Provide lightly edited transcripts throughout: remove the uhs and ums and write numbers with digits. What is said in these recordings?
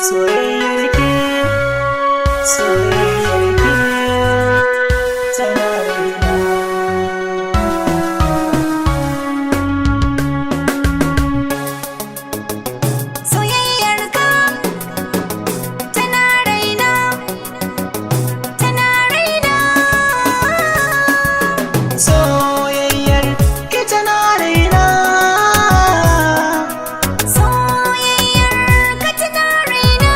Soyayyar ke, soyayyar ke tana raina. Soyayyar ka tana raina, tana raina. Soyayyar ke tana raina. Soyayyar ka tana raina.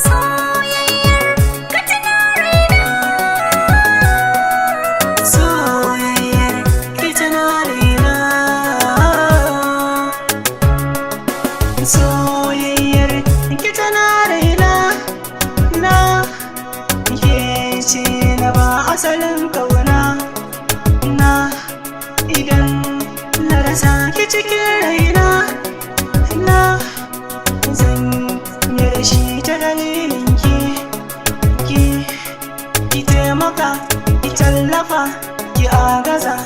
Soyayyar ka tana raina. Soyayyar ke tana raina. Soyayyar ke tana raina. Na ke ce na ba asalin kauna. Na idan na rasa ki cikin raina. Na zan yi rashi ta dalilin ki taimaka, ki tallafa, ki agaza,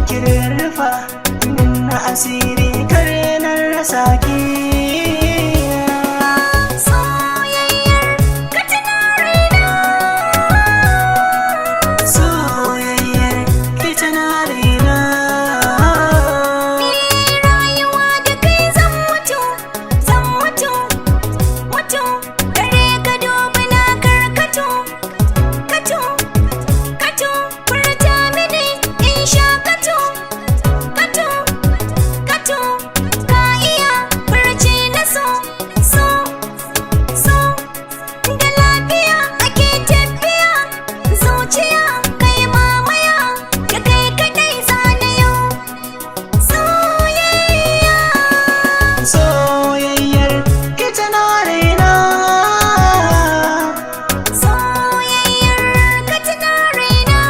ki rarrafa min na asiri kare na rasa ki. Soyayyar ka tana raina. Soyayyar ki tana raina. Rayuwa da kai zan mutu, zan mutu, mutu. Gare ka dubi na karkato, kato, kato. Furta mini in sha kato, kato, kato. Ka iya furci na so, so, so. Da lafiya ake tafiya, zuciya kai mamaya. Da kai kadai zana yau soyayya. Soyayyar ki tana raina. Soyayyar ka tana raina.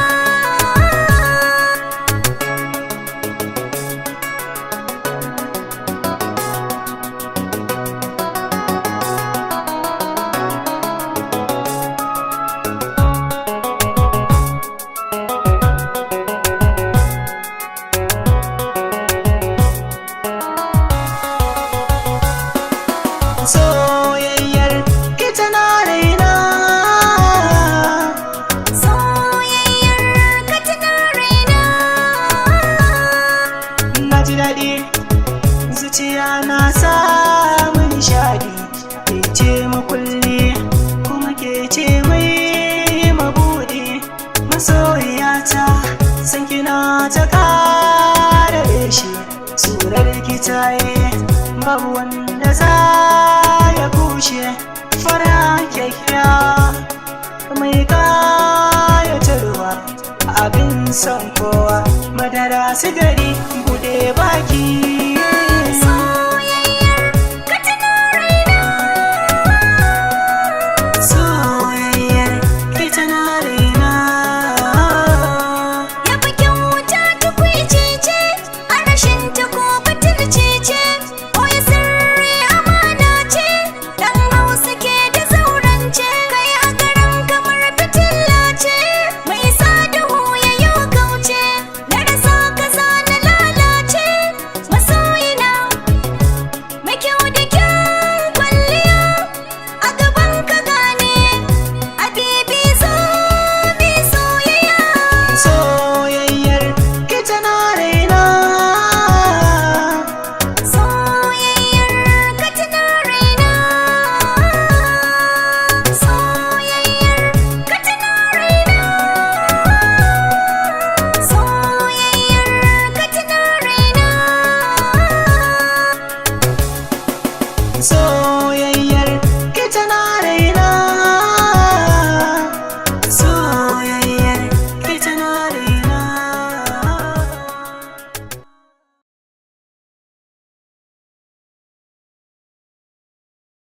Soyayyar ki tana raina. Soyayyar ka tana raina. Na ji daɗi zuciya na samun nishaɗi. Ke ce makulli kuma ke ce mai mabuɗi. Masoyiyata san kina ta ƙara shi. Surar ki ta yi babu wanda za ya kushe. Fara kyakkyawa mai ƙayatarwa, abin son kowa, madara sigari bude baki. Soyayyar ka tana raina. Soyayyar ki tana raina. Ya fi kyauta tukwici ce, a rashin ta ko butulci ce. Koyi sirri amana ce, dan Hausa ke da zaurance. Kai a garin kamar fitilla ce, mai sa duhu ya yo kauce. Na rasa ka za na lalace, masoyina mai kyau da kyan kwalliya. A gaban ka gane, a bibi zo mi soyayya. Soyayyar ki tana raina. Soyayyar ka tana raina. Soyayyar ka tana raina. Soyayyar ka tana raina.